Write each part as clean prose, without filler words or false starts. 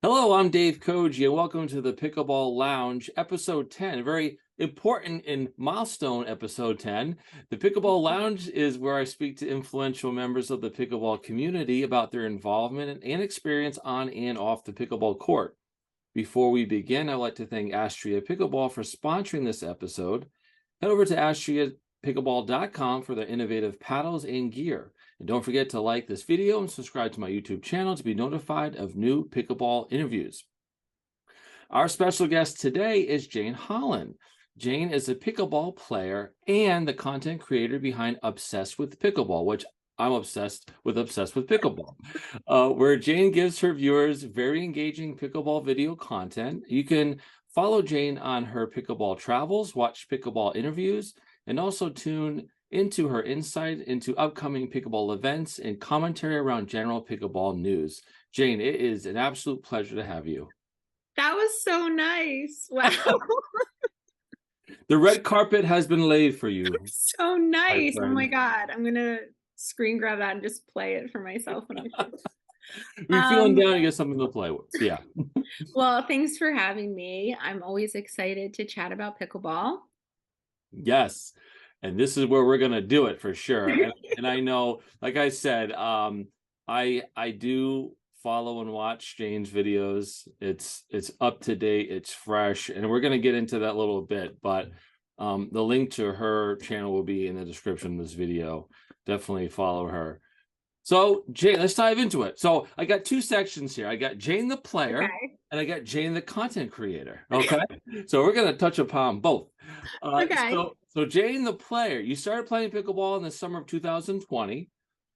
Hello, I'm Dave Koji, and welcome to the Pickleball Lounge, episode 10. A very important and milestone episode 10. The Pickleball Lounge is where I speak to influential members of the pickleball community about their involvement and experience on and off the pickleball court. Before we begin, I'd like to thank Astria Pickleball for sponsoring this episode. Head over to astriapickleball.com for their innovative paddles and gear. And don't forget to like this video and subscribe to my YouTube channel to be notified of new pickleball interviews. Our special guest today is Jane Hollon. Jane is a pickleball player and the content creator behind Obsessed with Pickleball, which I'm obsessed with Pickleball, where Jane gives her viewers very engaging pickleball video content. You can follow Jane on her pickleball travels, watch pickleball interviews, and also tune into her insight into upcoming pickleball events and commentary around general pickleball news. Jane, it is an absolute pleasure to have you. That was so nice. Wow. The red carpet has been laid for you, So my nice. Oh my friend. God. I'm gonna screen grab that and just play it for myself when I'm We're feeling um down to get something to play with. Yeah. well, thanks for having me. I'm always excited to chat about pickleball. Yes. And this is where we're gonna do it for sure. And I know, like I said, I do follow and watch Jane's videos. It's up to date, it's fresh, and we're gonna get into that a little bit, but the link to her channel will be in the description of this video. Definitely follow her. So, Jane, let's dive into it. So, I got two sections here. I got Jane the player, Okay. and I got Jane the content creator. Okay, so we're gonna touch upon both. Okay. So Jane the player, you started playing pickleball in the summer of 2020.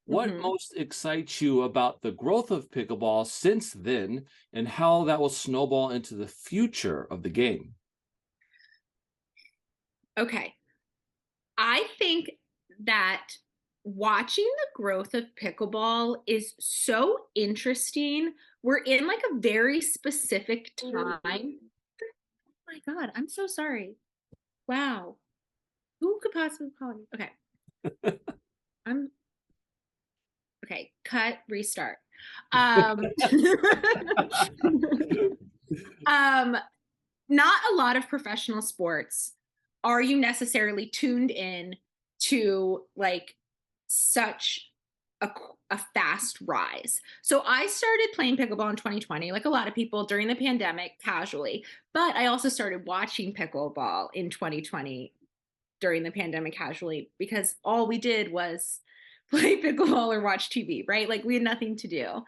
What hmm most excites you about the growth of pickleball since then, and how that will snowball into the future of the game? Okay. I think that watching the growth of pickleball is so interesting. We're in like a very specific time. Oh my God, I'm so sorry. Wow. Who could possibly call me? Okay. I'm okay. Cut, restart. Um, um, not a lot of professional sports are you necessarily tuned in to like such a, a fast rise. So I started playing pickleball in 2020, like a lot of people during the pandemic, casually. But I also started watching pickleball in 2020 during the pandemic casually because all we did was play pickleball or watch TV, right? Like we had nothing to do.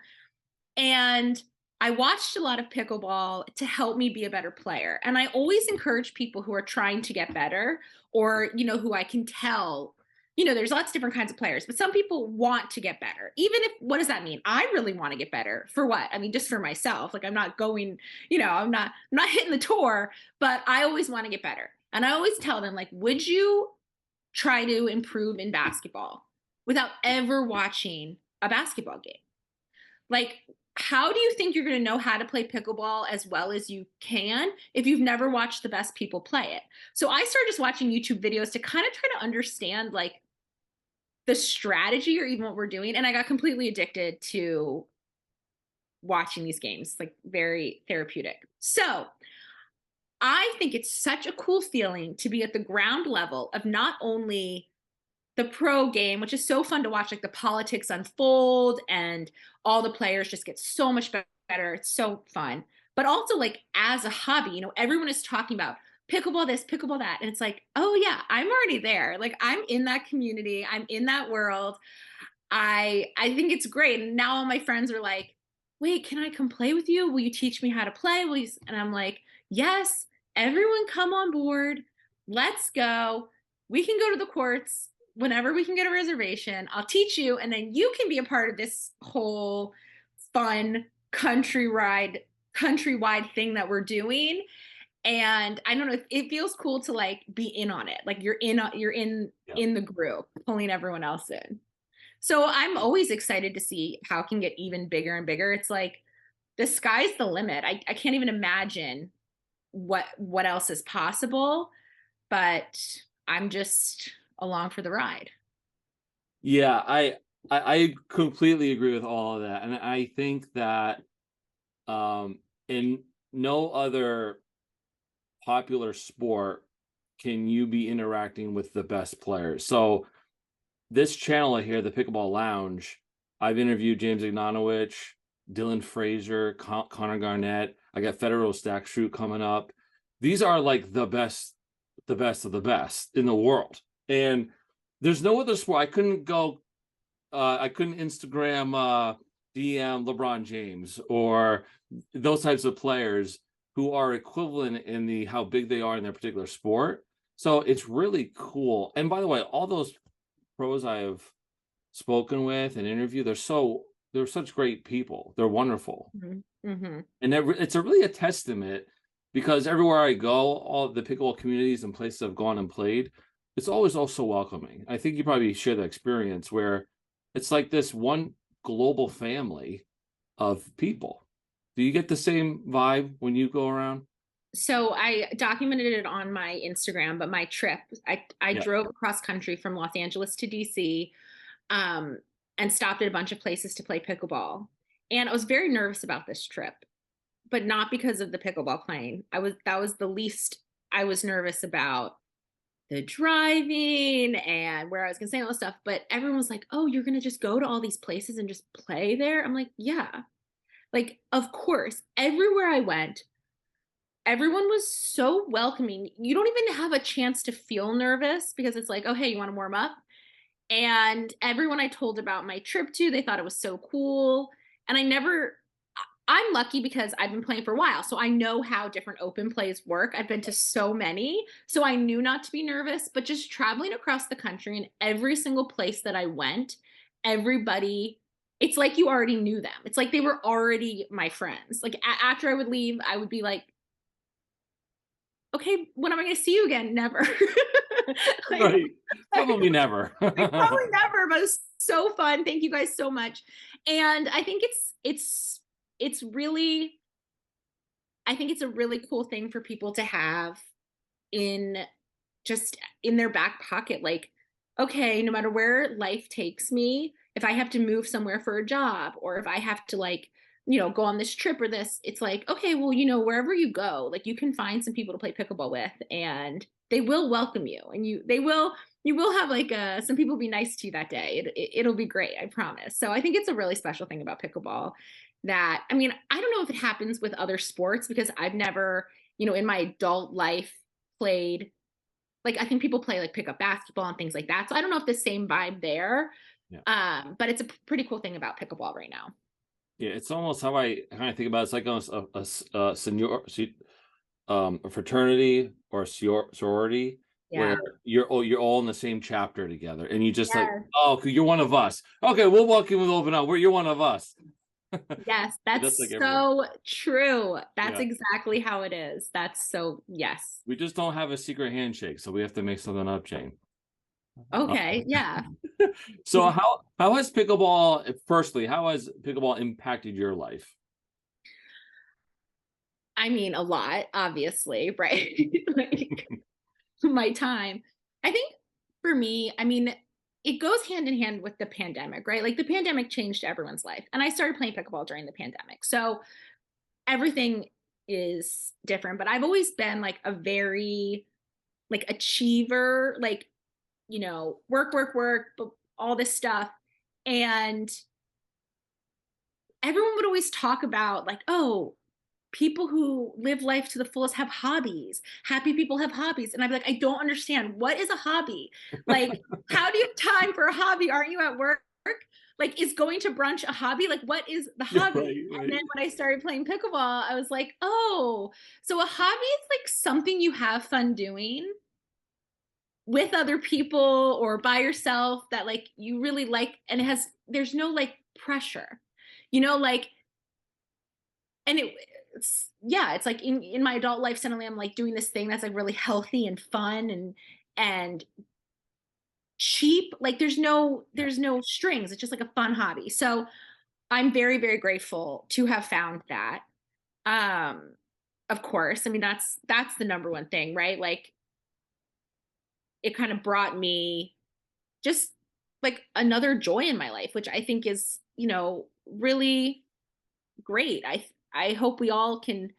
And I watched a lot of pickleball to help me be a better player. And I always encourage people who are trying to get better or, who I can tell, there's lots of different kinds of players, but some people want to get better. Even if, what does that mean? I really want to get better. For what? I mean, just for myself. Like I'm not going, I'm not hitting the tour, but I always want to get better. And I always tell them, like, would you try to improve in basketball without ever watching a basketball game? Like, how do you think you're going to know how to play pickleball as well as you can if you've never watched the best people play it? So I started just watching YouTube videos to kind of try to understand like the strategy or even what we're doing. And I got completely addicted to watching these games, like very therapeutic. So I think it's such a cool feeling to be at the ground level of not only the pro game, which is so fun to watch, like the politics unfold and all the players just get so much better. It's so fun. But also, like, as a hobby, everyone is talking about pickleball this, pickleball that. And it's like, oh, yeah, I'm already there. Like, I'm in that community, I'm in that world. I think it's great. And now all my friends are like, wait, can I come play with you? Will you teach me how to play? Will you? And I'm like, yes, everyone come on board. Let's go. We can go to the courts whenever we can get a reservation. I'll teach you, and then you can be a part of this whole fun countrywide thing that we're doing. And I don't know, it feels cool to like be in on it. Like Yeah. in the group, pulling everyone else in. So I'm always excited to see how it can get even bigger and bigger. It's like the sky's the limit. I can't even imagine what else is possible, but I'm just along for the ride. Yeah, I completely agree with all of that. And I think that in no other popular sport can you be interacting with the best players. So this channel here, the Pickleball Lounge, I've interviewed James Ignatowicz, Dylan Fraser, Connor Garnett. I got Federal Stack Shoot coming up. These are like the best of the best in the world. And there's no other sport. I couldn't Instagram DM LeBron James or those types of players who are equivalent in the how big they are in their particular sport. So it's really cool. And by the way, all those pros I have spoken with and interviewed, they're such great people. They're wonderful. Mhm. Mhm. And it's a really a testament because everywhere I go, all the pickleball communities and places I've gone and played, it's always also welcoming. I think you probably share the experience where it's like this one global family of people. Do you get the same vibe when you go around? So I documented it on my Instagram, but my trip, I Yeah. drove across country from Los Angeles to DC, um, and stopped at a bunch of places to play pickleball. And I was very nervous about this trip, but not because of the pickleball playing. That was the least I was nervous about the driving and where I was gonna stay and all this stuff. But everyone was like, "Oh, you're gonna just go to all these places and just play there?" I'm like, "Yeah." Like, of course, everywhere I went, everyone was so welcoming. You don't even have a chance to feel nervous because it's like, "Oh, hey, you wanna warm up?" And everyone I told about my trip to, they thought it was so cool. And I'm lucky because I've been playing for a while, so I know how different open plays work. I've been to so many, so I knew not to be nervous, but just traveling across the country and every single place that I went, everybody, it's like you already knew them. It's like they were already my friends. Like after I would leave, I would be like, okay, when am I going to see you again? Never. like, Right. Probably never. like probably never, but it's so fun. Thank you guys so much. And it's really, I think it's a really cool thing for people to have in just in their back pocket. Like, okay, no matter where life takes me, if I have to move somewhere for a job or if I have to like, go on this trip or this, it's like, okay, well, wherever you go, like you can find some people to play pickleball with and they will welcome you and you will have like some people be nice to you that day. It'll be great, I promise. So I think it's a really special thing about pickleball that, I mean, I don't know if it happens with other sports because I've never, in my adult life played, like I think people play like pickup basketball and things like that. So I don't know if the same vibe there. Yeah. But it's a pretty cool thing about pickleball right now. Yeah, it's almost how I kind of think about it. It's like a senior, a fraternity or a sorority where Yeah. you're all in the same chapter together, and you just like, Yes. oh, you're one of us. Okay, we'll walk in with open arms. You're one of us. Yes, That's like that's everywhere. so true. That's Yeah, exactly how it is. That's so, yes. we just don't have a secret handshake, so we have to make something up, Jane. Uh, Okay. Yeah. so how has pickleball? Firstly, how has pickleball impacted your life? I mean, a lot, obviously, right? Like my time. I think for me, I mean, it goes hand in hand with the pandemic, right? Like the pandemic changed everyone's life. And I started playing pickleball during the pandemic. So everything is different, but I've always been like a very like achiever, like, work, work, work, but all this stuff. And everyone would always talk about like, oh, people who live life to the fullest have hobbies. Happy people have hobbies. And I'd be like, I don't understand. What is a hobby? Like, how do you have time for a hobby? Aren't you at work? Like, is going to brunch a hobby? Like, what is the hobby? Right, And right. then when I started playing pickleball, I was like, oh, so a hobby is like something you have fun doing with other people or by yourself that like you really like and there's no like pressure, like, and it's like in my adult life suddenly I'm like doing this thing that's like really healthy and fun and cheap, like Yeah. there's no strings, it's just like a fun hobby. So I'm very very grateful to have found that. um of course, I mean that's the number one thing, right? Like it kind of brought me just like another joy in my life, which I think is, really great. I hope we all can,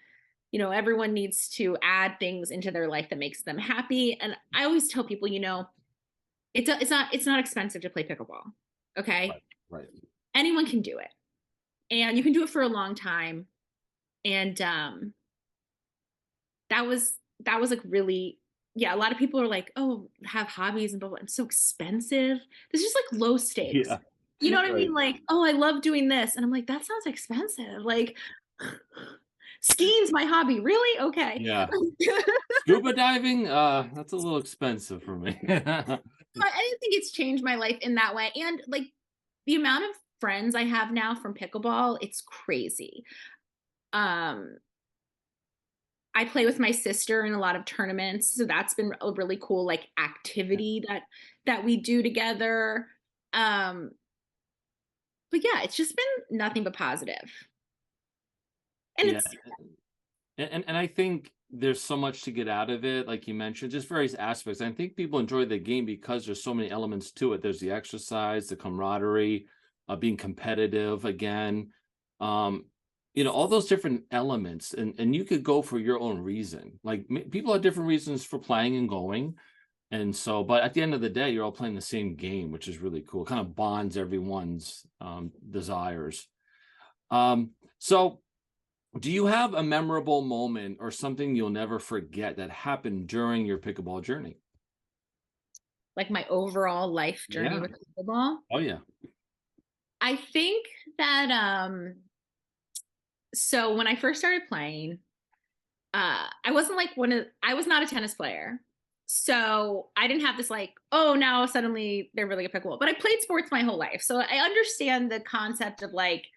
everyone needs to add things into their life that makes them happy. And I always tell people, it's not expensive to play pickleball. Okay. Right. Right. Anyone can do it. And you can do it for a long time. And that was like really, yeah, a lot of people are like, oh, have hobbies and blah blah. It's so expensive. This is just like low stakes. Yeah. You know what I Right. mean? Like, oh, I love doing this. And I'm like, that sounds expensive. Like skiing's my hobby. Really? Okay. Yeah. Scuba diving, that's a little expensive for me. I didn't think it's changed my life in that way. And like the amount of friends I have now from pickleball, it's crazy. Um, I play with my sister in a lot of tournaments, so that's been a really cool like activity that we do together. Um, but yeah, it's just been nothing but positive. And Yeah. it's And I think there's so much to get out of it, like you mentioned, just various aspects. I think people enjoy the game because there's so many elements to it. There's the exercise, the camaraderie, being competitive again, um, all those different elements, and you could go for your own reason. Like people have different reasons for playing and going, and so, but at the end of the day, you're all playing the same game, which is really cool. It kind of bonds everyone's desires. So do you have a memorable moment or something you'll never forget that happened during your pickleball journey? like my overall life journey Yeah. with pickleball. Oh, yeah. I think that so when I first started playing, I wasn't like I was not a tennis player. So I didn't have this like, oh, now suddenly they're really good at pickleball. But I played sports my whole life. So I understand the concept of like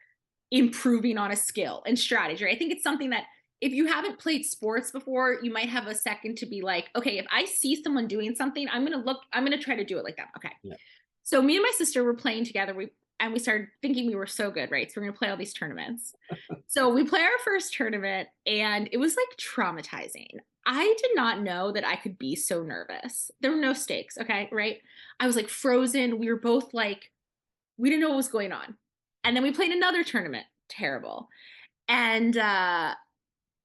improving on a skill and strategy. I think it's something that if you haven't played sports before, you might have a second to be like, okay, if I see someone doing something, I'm gonna try to do it like that. Okay. Yeah. So me and my sister were playing together. We started thinking we were so good, right? So we're gonna play all these tournaments. So we play our first tournament, and it was like traumatizing. I did not know that I could be so nervous. There were no stakes, okay, right? I was like frozen. We were both like, we didn't know what was going on. And then we played another tournament, terrible. And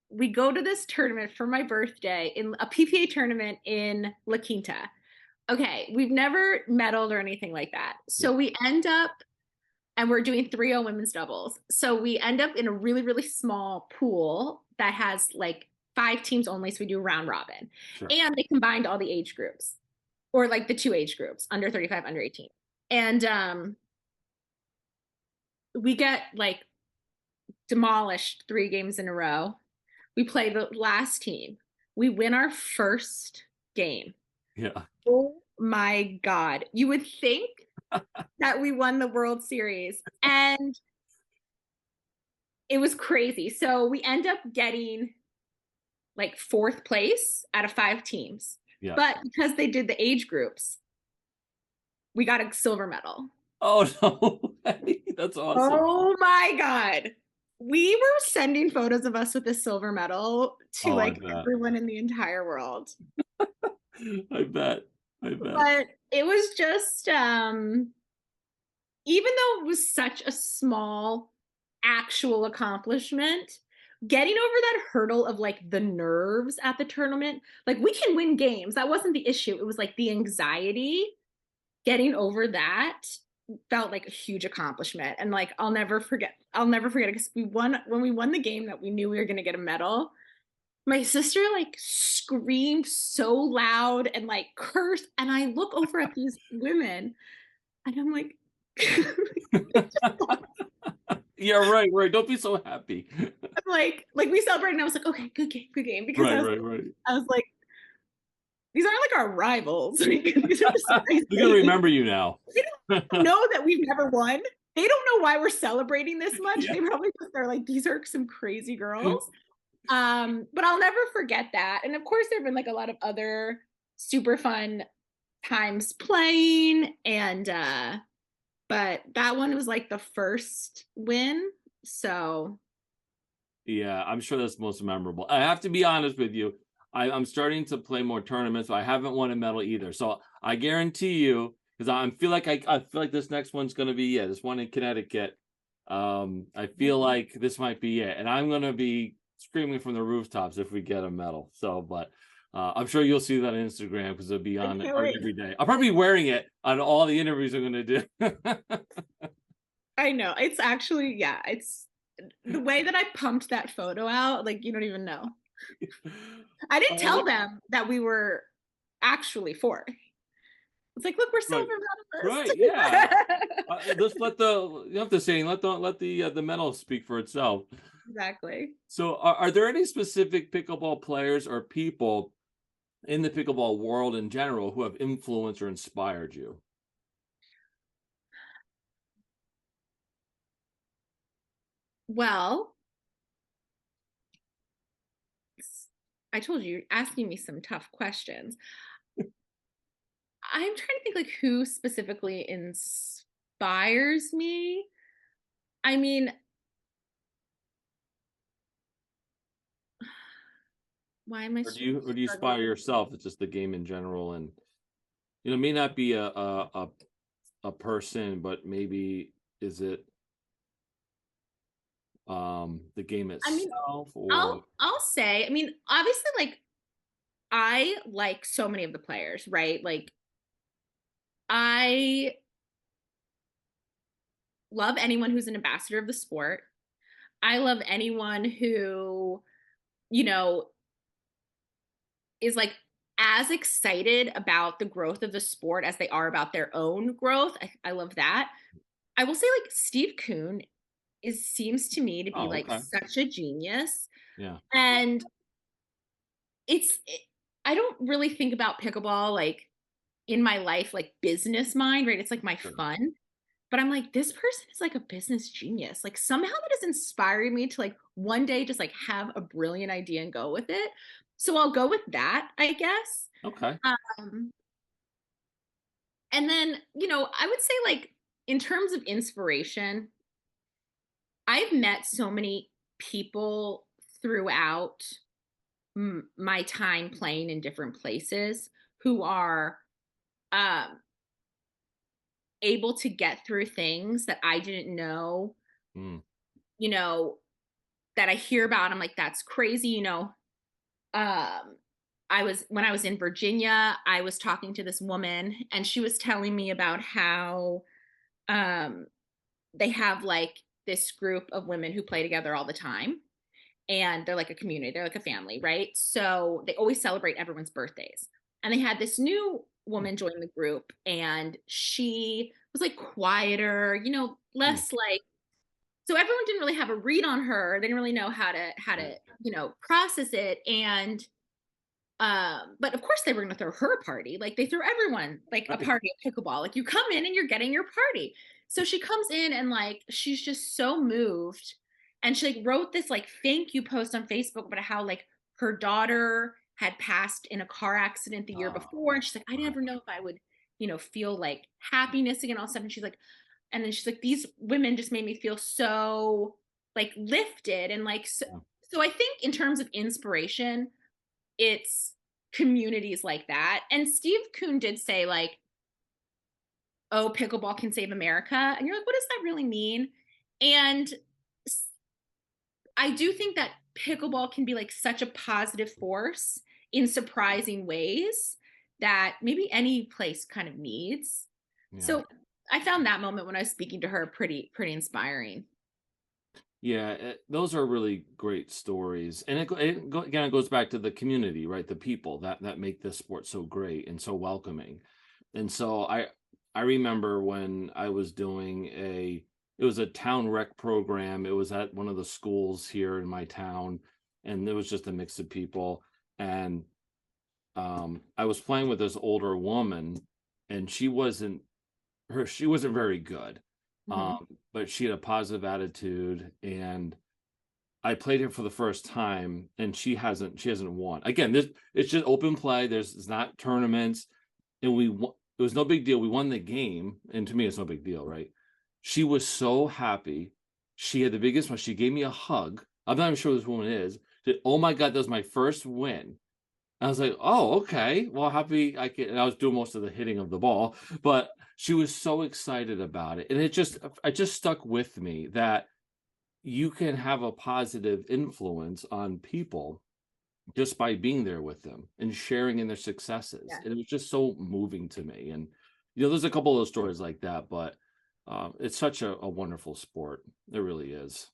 we go to this tournament for my birthday in a PPA tournament in La Quinta. Okay, we've never medaled or anything like that. Yeah. So we end up, and we're doing 3-0 women's doubles. So we end up in a really, really small pool that has like 5 teams only. So we do round robin. Sure. And they combined all the age groups, or like the 2 age groups, under 35, under 18. And we get like demolished 3 games in a row. We play the last team. We win our first game. Yeah. Oh my God. You would think that we won the World Series. And it was crazy. So we end up getting like 4th place out of 5 teams. Yeah. But because they did the age groups, we got a silver medal. Oh, no. That's awesome. Oh my God. We were sending photos of us with a silver medal to Oh, I like bet. everyone in the entire world. I bet. I bet. But it was just even though it was such a small actual accomplishment, getting over that hurdle of like the nerves at the tournament, like we can win games. That wasn't the issue. It was like the anxiety. Getting over that felt like a huge accomplishment. And like I'll never forget it because when we won the game that we knew we were gonna get a medal. My sister like screamed so loud and like cursed. And I look over at these women and I'm like, Yeah, right, right. Don't be so happy. I'm like we celebrated and I was like, okay, good game. Because Right, right, right. I was like, these aren't like our rivals. These are just nice They're gonna ladies. remember you now. They don't know that we've never won. They don't know why we're celebrating this much. Yeah. They probably just they're like, these are some crazy girls. But I'll never forget that. And of course, there have been like a lot of other super fun times playing. And but that one was like the first win. So Yeah, I'm sure that's most memorable. I have to be honest with you. I'm starting to play more tournaments, but I haven't won a medal either. So I guarantee you, because I feel like this next one's going to be this one in Connecticut. I feel like this might be it, and I'm gonna be screaming from the rooftops if we get a medal. So, but I'm sure you'll see that on Instagram because it'll be I on can't wait. every day. I'll probably be wearing it on all the interviews I'm gonna do. I know. It's actually, yeah, it's the way that I pumped that photo out, like, you don't even know. I didn't Uh, tell them that we were actually fourth. It's like, look, we're right, silver right, yeah. medalists. Just let the you have to say let the medal speak for itself. Exactly. So, are there any specific pickleball players or people in the pickleball world in general who have influenced or inspired you? Well, I told you, you're asking me some tough questions. I'm trying to think like who specifically inspires me. I mean, why am I Or do you inspire struggling? yourself? It's just the game in general, and it may not be a person, but maybe is it the game I mean, itself or I'll say, I mean, obviously like I like so many of the players, right? Like I love anyone who's an ambassador of the sport. I love anyone who, you know, is like as excited about the growth of the sport as they are about their own growth. I love that. I will say like Steve Kuhn is seems to me to be oh, like okay, such a genius. yeah, And I don't really think about pickleball like in my life like business mind, right? It's like my sure, fun. But I'm like, this person is like a business genius. Like somehow that has inspired me to like one day just like have a brilliant idea and go with it. So I'll go with that, I guess. okay, Um, and then, I would say like in terms of inspiration, I've met so many people throughout my time playing in different places who are um, able to get through things that I didn't know, mm, you know, that I hear about. I'm like, that's crazy. When I was in Virginia, I was talking to this woman and she was telling me about how um, they have like this group of women who play together all the time. And they're like a community, they're like a family, right? So they always celebrate everyone's birthdays. And they had this new mm, woman join the group, and she was like quieter, mm, less like, so everyone didn't really have a read on her. They didn't really know how to, right, process it. And but of course they were gonna throw her a party. Like they threw everyone like a right, party at pickleball. Like you come in and you're getting your party. So she comes in and like she's just so moved. And she like wrote this like thank you post on Facebook about how like her daughter had passed in a car accident the year oh, before. And she's like, I right, never know if I would, feel like happiness again, all of a sudden. She's like, and then she's like, these women just made me feel so like lifted and like yeah, so I think in terms of inspiration, it's communities like that. And Steve Kuhn did say, like, oh, pickleball can save America. And you're like, what does that really mean? And I do think that pickleball can be like such a positive force in surprising ways that maybe any place kind of needs. yeah. So I found that moment when I was speaking to her pretty inspiring. Yeah, those are really great stories, and again, it goes back to the community, right? The people that make this sport so great and so welcoming. And so I remember when I was doing it was a town rec program. It was at one of the schools here in my town, and there was just a mix of people. And I was playing with this older woman, and she wasn't very good, Mhm. but she had a positive attitude, and I played her for the first time, and she hasn't won. Again, this it's just open play. It's not tournaments, and it was no big deal. We won the game, and to me, it's no big deal, right? She was so happy. She had the biggest one. She gave me a hug. I'm not even sure who this woman is. Said, "Oh my God, that was my first win." I was like, "Oh, okay. Well, happy I can." And I was doing most of the hitting of the ball, but she was so excited about it, and it just stuck with me that you can have a positive influence on people just by being there with them and sharing in their successes. Yeah. And it was just so moving to me. And there's a couple of those stories like that, but it's such a wonderful sport. It really is.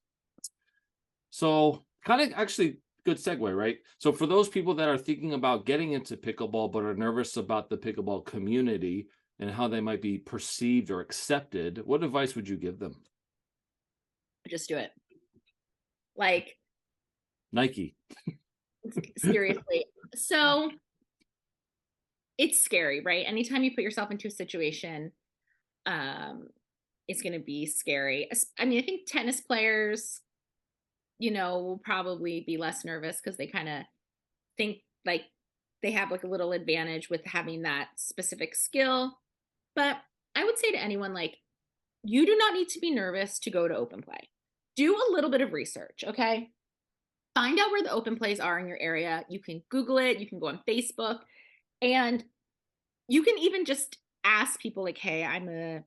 So, kind of actually good segue, right? So, for those people that are thinking about getting into pickleball but are nervous about the pickleball community and how they might be perceived or accepted, what advice would you give them? Just do it. Like, Nike. seriously. So it's scary, right? Anytime you put yourself into a situation, um, it's going to be scary. I mean, I think tennis players, will probably be less nervous because they kind of think like they have like a little advantage with having that specific skill. But I would say to anyone, like, you do not need to be nervous to go to open play. Do a little bit of research, okay? Find out where the open plays are in your area. You can Google it, you can go on Facebook, and you can even just ask people, like, hey, I'm a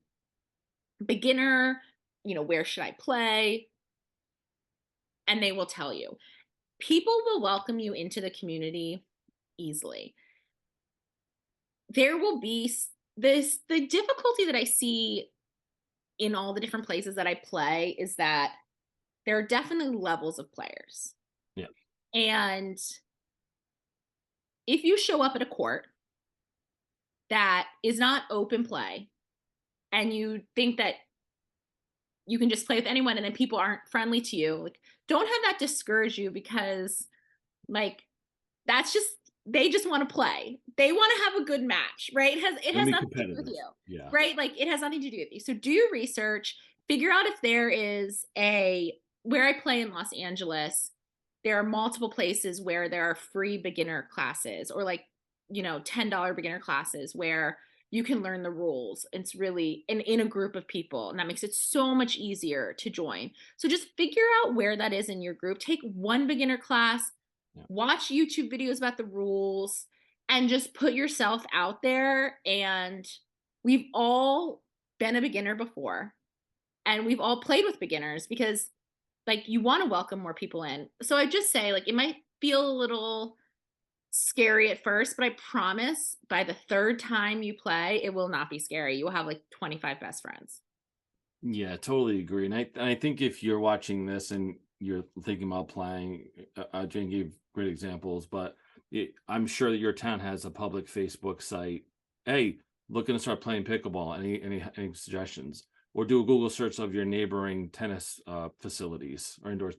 beginner, where should I play? And they will tell you. People will welcome you into the community easily. There will be the difficulty that I see in all the different places that I play is that there are definitely levels of players. Yeah. And if you show up at a court that is not open play and you think that you can just play with anyone and then people aren't friendly to you, like, don't have that discourage you because, like, that's just, they just want to play. They want to have a good match, right? It And has be nothing to do with competitive. you, Yeah. right? Like, it has nothing to do with you. So do your research, figure out if there is where I play in Los Angeles, there are multiple places where there are free beginner classes or like, $10 beginner classes where you can learn the rules. It's really in a group of people, and that makes it so much easier to join. So just figure out where that is in your group. Take one beginner class, Yeah. watch YouTube videos about the rules, and just put yourself out there. And we've all been a beginner before, and we've all played with beginners because, like, you want to welcome more people in. So I just say, like, it might feel a little scary at first, but I promise by the third time you play, it will not be scary. You will have like 25 best friends. Yeah, totally agree. And I think if you're watching this and you're thinking about playing, Jane gave great examples, but I'm sure that your town has a public Facebook site. Hey, looking to start playing pickleball. Any suggestions? Or do a Google search of your neighboring tennis facilities or indoor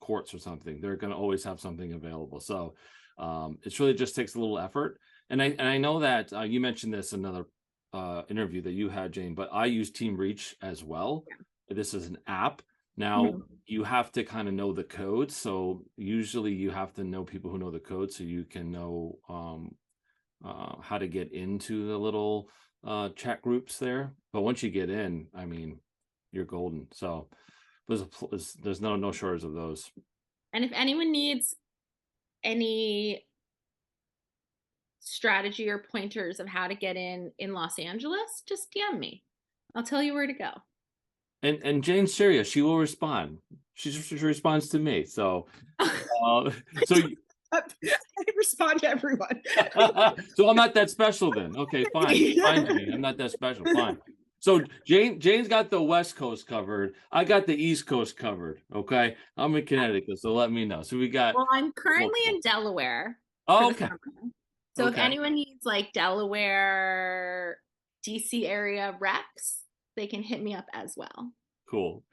courts or something. They're going to always have something available. So it's really just takes a little effort. And I know that you mentioned this in another interview that you had, Jane, but I use Team Reach as well. This is an app. Now Mhm. you have to kind of know the code. So usually you have to know people who know the code so you can know how to get into the little chat groups there. But once you get in, I mean, you're golden. So there's no shortage of those. And if anyone needs any strategy or pointers of how to get in Los Angeles, just DM me. I'll tell you where to go. And Jane's serious. She will respond. She responds to me. So uh, so I respond to everyone. so I'm not that special then. Okay, fine, Jane. I'm not that special. Fine. So Jane's got the West Coast covered. I got the East Coast covered. Okay, I'm in Connecticut, so let me know. So we got. Well, I'm currently in Delaware for Oh, the okay, summer. So if okay, anyone needs like Delaware, DC area recs, they can hit me up as well. cool.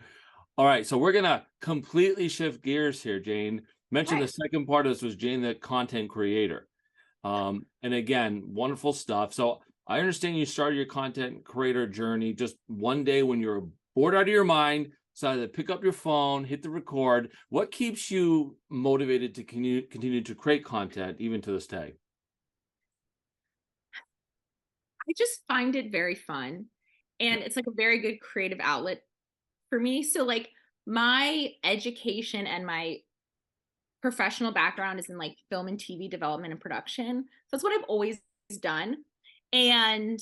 All right, so we're gonna completely shift gears here, Jane. Mentioned the Right. second part of this was Jane, the content creator. And again, wonderful stuff. So I understand you started your content creator journey just one day when you're bored out of your mind, decided to pick up your phone, hit the record. What keeps you motivated to continue to create content even to this day? I just find it very fun. Yeah. And it's like a very good creative outlet for me. So like my education and my professional background is in like film and TV development and production. So that's what I've always done. And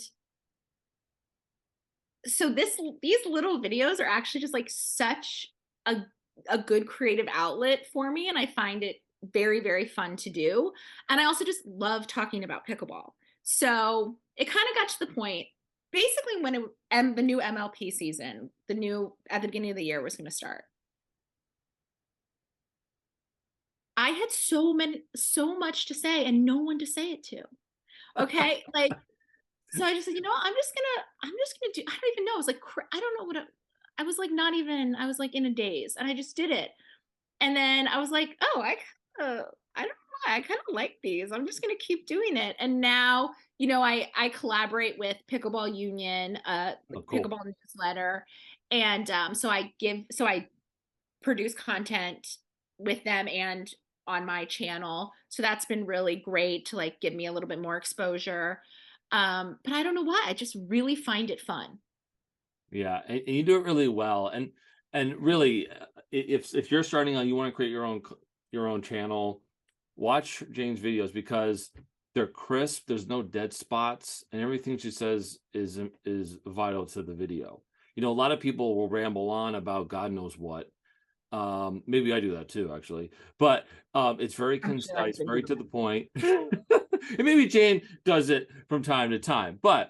so these little videos are actually just like such a good creative outlet for me, and I find it very, very fun to do. And I also just love talking about pickleball. So it kind of got to the point basically when the new MLP season, the new at the beginning of the year was going to start. I had so much to say and no one to say it to. Okay? Like, so I just said, I'm just gonna do, I don't even know. I was like, I don't know I was like, not even, I was like in a daze and I just did it. And then I was like, oh, I don't know. I kind of like these. I'm just going to keep doing it. And now, I collaborate with Pickleball Union, Oh, cool. Pickleball newsletter. And so I produce content with them and on my channel. So that's been really great to like give me a little bit more exposure. But I don't know why. I just really find it fun. Yeah, and you do it really well. And really, if you're starting out, you want to create your own channel, watch Jane's videos because they're crisp. There's no dead spots, and everything she says is vital to the video. A lot of people will ramble on about God knows what. Maybe I do that too, actually. But it's very I'm sure I've concise, been very doing to the point. And maybe Jane does it from time to time, but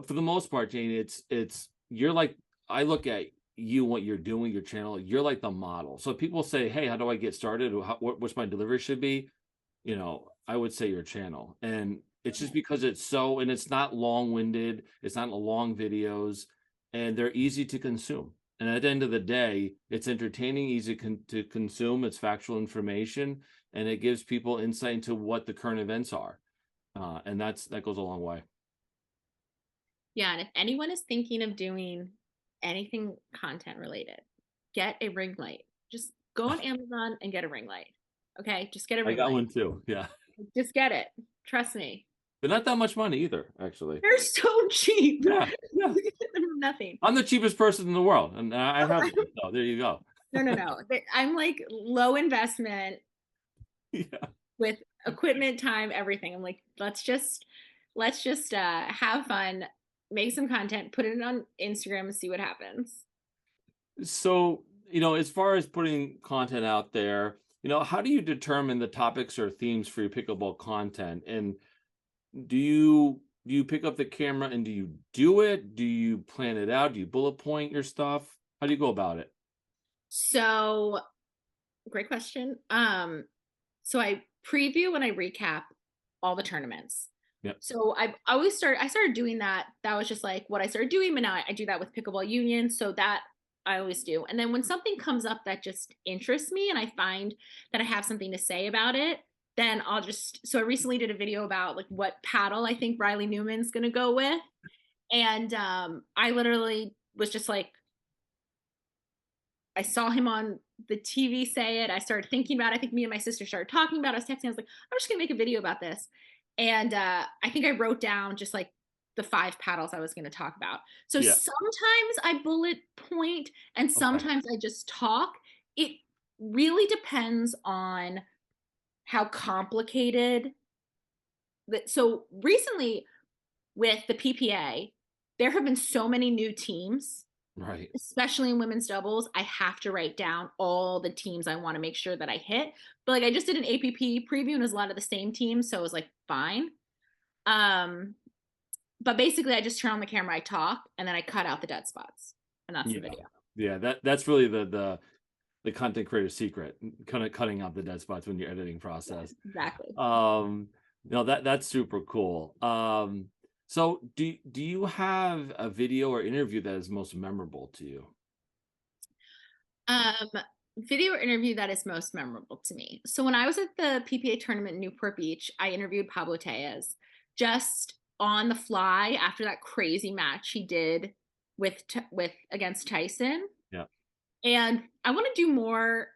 for the most part, Jane, it's you're like, I look at you, what you're doing, your channel, you're like the model. So if people say, "Hey, how do I get started? Or what's my delivery should be?" I would say your channel, and it's just that. because it's so, and it's not long-winded, it's not long videos, and they're easy to consume. And at the end of the day, it's entertaining, easy to consume. It's factual information, and it gives people insight into what the current events are, and that goes a long way. Yeah, and if anyone is thinking of doing anything content related, get a ring light. Just go on Amazon and get a ring light. Okay? Just get a I ring got light. one too. Yeah, Just get it. Trust me. but not that much money either, actually. They're so cheap. Yeah, yeah. You can get them for nothing. I'm the cheapest person in the world, and I Oh, have them. So there you go. no, no, no. I'm like low investment Yeah. with equipment, time, everything. I'm like, let's just have fun, make some content, put it on Instagram and see what happens. So, as far as putting content out there, how do you determine the topics or themes for your pickleball content? And do you pick up the camera and do you do it? Do you plan it out? Do you bullet point your stuff? How do you go about it? So great question. So I preview and I recap all the tournaments. Yep. So I started doing that. That was just like what I started doing, but now I do that with Pickleball Union. So that I always do. And then when something comes up that just interests me and I find that I have something to say about it, then so I recently did a video about like what paddle I think Riley Newman's gonna go with. And I literally was just like, I saw him on the TV say it. I started thinking about it. I think me and my sister started talking about it. I was texting. I was like, I'm just going to make a video about this. And I think I wrote down just like the 5 paddles I was going to talk about. So Yeah. sometimes I bullet point and Okay. sometimes I just talk. It really depends on how complicated so recently with the PPA, there have been so many new teams, Right. especially in women's doubles. I have to write down all the teams I want to make sure that I hit. But like I just did an APP preview and it was a lot of the same teams, so it was like fine. Um, but basically I just turn on the camera, I talk, and then I cut out the dead spots. And that's the Yeah. video. Yeah. That's really the content creator secret, kind of cutting out the dead spots when you're editing Yeah, process. exactly. That's super cool. So do you have a video or interview that is most memorable to you? Um, Video or interview that is most memorable to me. So when I was at the PPA tournament in Newport Beach, I interviewed Pablo Tellez just on the fly after that crazy match he did with against Tyson. Yeah. And I want to do more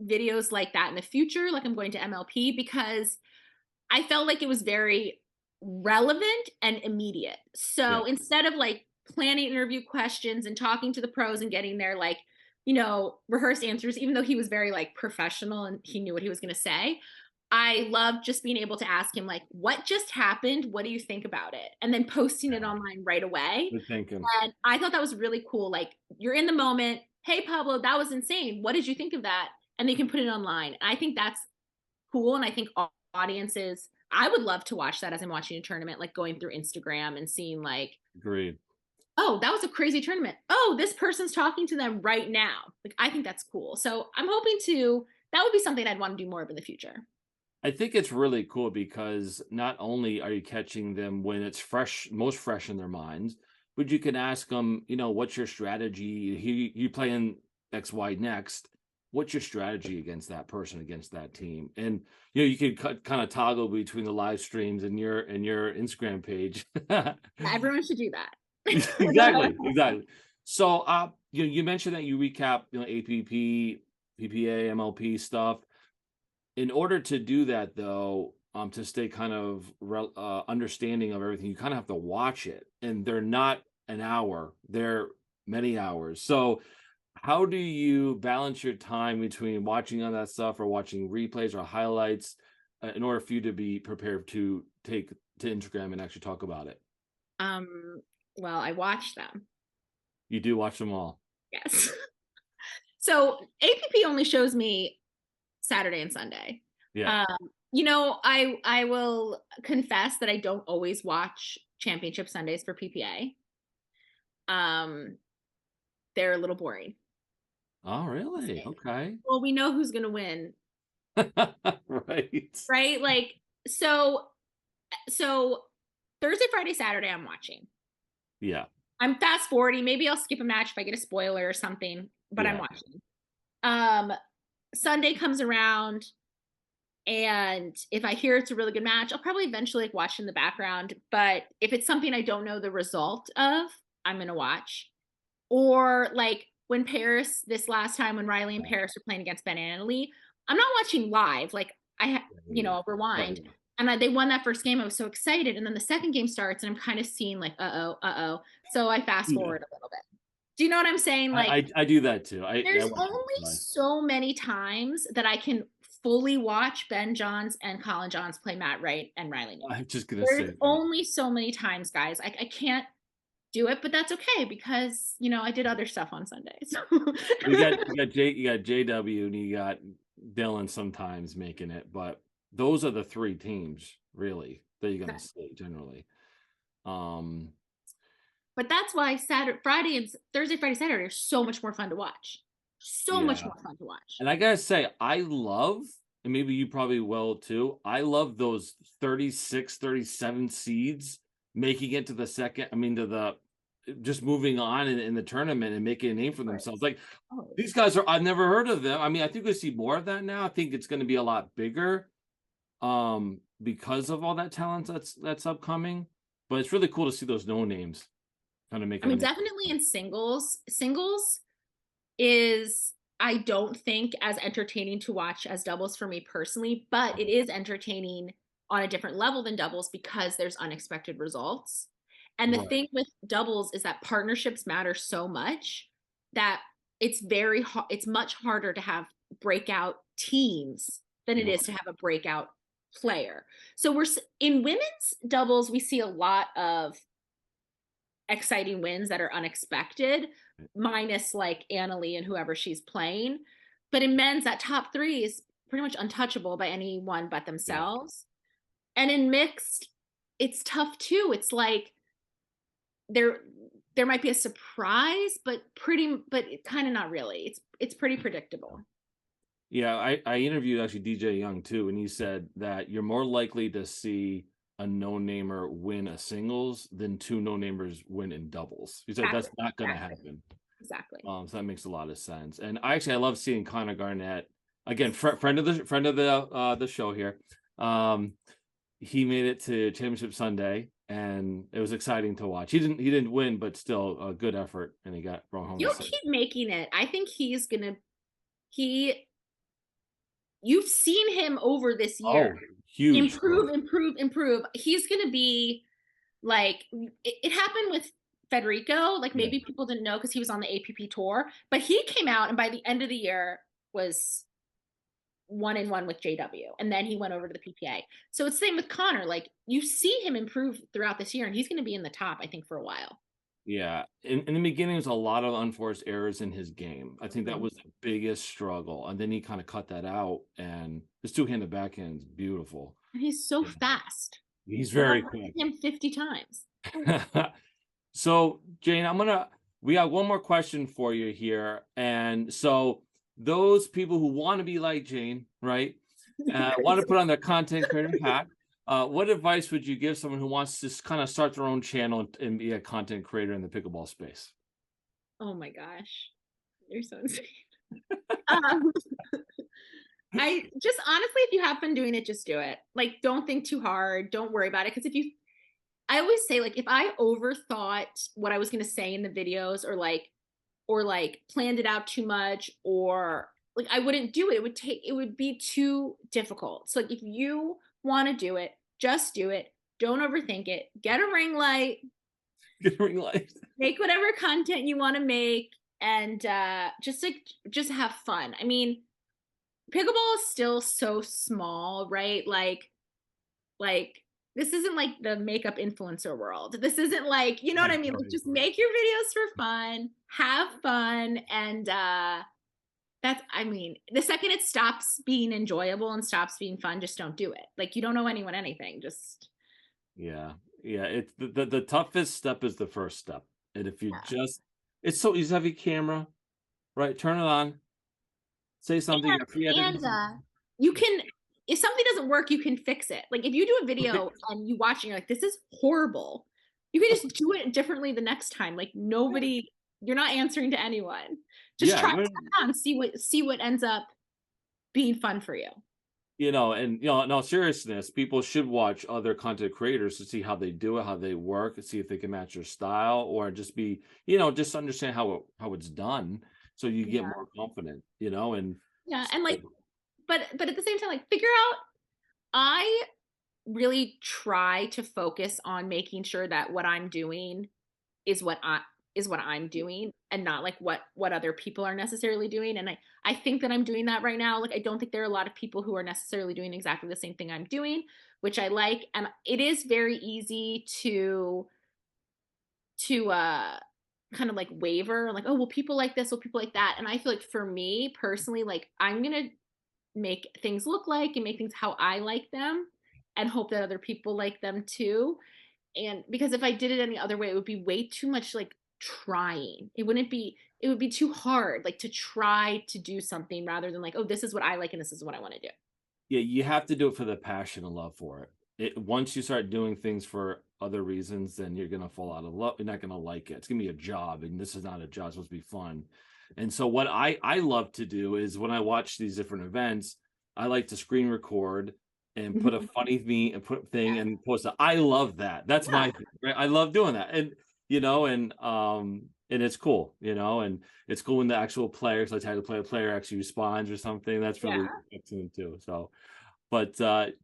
videos like that in the future, like I'm going to MLP, because I felt like it was very relevant and immediate. Yeah. So instead of like planning interview questions and talking to the pros and getting their like rehearsed answers, even though he was very like professional and he knew what he was going to say. I love just being able to ask him like, what just happened? What do you think about it? And then posting it Yeah, online right away. good thinking. And I thought that was really cool. Like, you're in the moment. Hey, Pablo, that was insane. What did you think of that? And they can put it online. And I think that's cool. And I think audiences, I would love to watch that as I'm watching a tournament, like going through Instagram and seeing like, Agreed. oh, that was a crazy tournament. Oh, this person's talking to them right now. Like, I think that's cool. So I'm hoping that would be something I'd want to do more of in the future. I think it's really cool because not only are you catching them when it's fresh, most fresh in their minds, but you can ask them, what's your strategy? You playing XY next. What's your strategy against that person, against that team? And you can kind of toggle between the live streams and your Instagram page. Everyone should do that. Exactly, exactly. So, you mentioned that you recap, APP, PPA, MLP stuff. In order to do that, though, to stay kind of understanding of everything, you kind of have to watch it, and they're not an hour; they're many hours. So, how do you balance your time between watching all that stuff or watching replays or highlights in order for you to be prepared to take to Instagram and actually talk about it? Well, I watched them. You do watch them all. Yes. So APP only shows me Saturday and Sunday. Yeah. I will confess that I don't always watch championship Sundays for PPA. They're a little boring. Oh, really? Okay. Well, we know who's going to win, Right. right? Like, so Thursday, Friday, Saturday, I'm watching. Yeah. I'm fast forwarding. Maybe I'll skip a match if I get a spoiler or something, but I'm Yeah. watching. Sunday comes around, and if I hear it's a really good match, I'll probably eventually like watch in the background. But if it's something I don't know the result of, I'm gonna watch. Or like when Paris, this last time when Riley and Paris were playing against Ben and Lee, I'm not watching live. Like I'll rewind. Right. And they won that first game. I was so excited. And then the second game starts, and I'm kind of seeing like, uh oh. So I fast Yeah. forward a little bit. Do you know what I'm saying? Like, I do that too. I there's watch it only live. so many times that I can fully watch Ben Johns and Colin Johns play Matt Wright and Riley Newman. I'm just gonna There's say that. only so many times, guys. I can't do it, but that's okay because I did other stuff on Sundays. You got JW and you got Dylan sometimes making it, but those are the three teams really that you're gonna see generally. Um But that's why Friday and Thursday, Friday, Saturday are so much more fun to watch. So much yeah. more fun to watch. And I gotta say, I love, and maybe you probably will too, I love those 36, 37 seeds making it to the second, to the just moving on in the tournament and making a name for themselves. Like these guys I've never heard of them. I think we see more of that now. I think it's gonna be a lot bigger because of all that talent that's upcoming. But it's really cool to see those no names kind of make definitely in singles. Singles is, I don't think, as entertaining to watch as doubles for me personally, but it is entertaining on a different level than doubles because there's unexpected results. And the Right. thing with doubles is that partnerships matter so much that it's much harder to have breakout teams than it is to have a breakout player. So in women's doubles, we see a lot of exciting wins that are unexpected, minus like Annalie and whoever she's playing. But in men's, that top three is pretty much untouchable by anyone but themselves. Yeah. And in mixed, it's tough too. It's like there might be a surprise, but kind of not really. It's pretty predictable. Yeah, I interviewed actually DJ Young too, and he said that you're more likely to see a no-namer win a singles than two no-namers win in doubles. He said that's not going to happen. Exactly. So that makes a lot of sense. And I love seeing Connor Garnett again, friend of the show here. He made it to Championship Sunday, and it was exciting to watch. He didn't win, but still a good effort, and he got brought home. He'll keep making it. I think you've seen him over this year. Oh, huge. Improve. He's going to be like, it happened with Federico, like Yeah. maybe people didn't know because he was on the APP tour, but he came out and by the end of the year was 1-1 with JW, and then he went over to the PPA. So it's the same with Connor. Like you see him improve throughout this year, and he's going to be in the top, I think, for a while. Yeah. In the beginning, there's a lot of unforced errors in his game. I think that Mhm. was the biggest struggle. And then he kind of cut that out, and his two-handed backhand is beautiful. And he's so Yeah. fast. He's Like very I've quick. seen him 50 times. So, Jane, we got one more question for you here. And so, those people who want to be like Jane, right, want to put on their content creator hat, what advice would you give someone who wants to kind of start their own channel and be a content creator in the pickleball space? Oh my gosh. You're so insane. Um, I just honestly, if you have fun doing it, just do it. Like, don't think too hard. Don't worry about it. Because if you, I always say, like, if I overthought what I was going to say in the videos or like planned it out too much or like I wouldn't do it. It would be too difficult. So like if you want to do it, just do it. Don't overthink it. Get a ring light, Get a ring light. make whatever content you want to make and just have fun. I mean, pickleball is still so small, right? Like this isn't like the makeup influencer world. This isn't like, you know what I mean? Like just make your videos for fun, have fun, and that's I mean, the second it stops being enjoyable and stops being fun, just don't do it. Like you don't owe anyone anything. Just Yeah, yeah. It's the toughest step is the first step, and if you yeah. just, it's so easy to have your camera, right? Turn it on, say something. You got free editing. And you can if something doesn't work, you can fix it. Like if you do a video and you watch and you're like, this is horrible, you can just do it differently the next time. Like nobody, you're not answering to anyone. Just Yeah, try it out and see what ends up being fun for you. and in all seriousness, people should watch other content creators to see how they do it, how they work, and see if they can match your style, or just be, just understand how it's done, so you get Yeah. more confident, and Yeah. And so, like, but at the same time, like figure out I really try to focus on making sure that what I'm doing is what I is what I'm doing and not like what other people are necessarily doing. And I think that I'm doing that right now. Like I don't think there are a lot of people who are necessarily doing exactly the same thing I'm doing, which I like. And it is very easy to kind of like waver, like, oh well, people like this, well, people like that. And I feel like for me personally, like I'm gonna make things look like and make things how I like them and hope that other people like them too. And because if I did it any other way, it would be way too much like trying. It would be too hard like to try to do something rather than like, oh, this is what I like and this is what I want to do. yeah, you have to do it for the passion and love for it. Once you start doing things for other reasons, then you're gonna fall out of love. You're not gonna like it. It's gonna be a job, and this is not a job. It's supposed to be fun. And so, what I love to do is when I watch these different events, I like to screen record and put a funny me and put thing and post it. I love that. That's Yeah. my thing, right? I love doing that, and it's cool, and it's cool when the actual players, like how the player actually responds or something. That's really Yeah. excellent too. So. But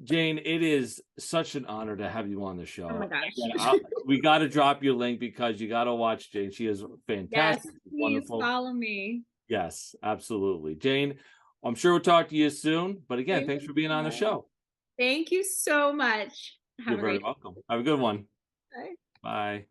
Jane, it is such an honor to have you on the Oh my show. gosh. Again, we got to drop your link because you got to watch Jane. She is Yes, fantastic, please wonderful. follow me. Yes, absolutely. Jane, I'm sure we'll talk to you soon. But again, Thank thanks you for being so on the much. show. Thank you so much. You're Have a very great welcome. Have a good one. day. Bye.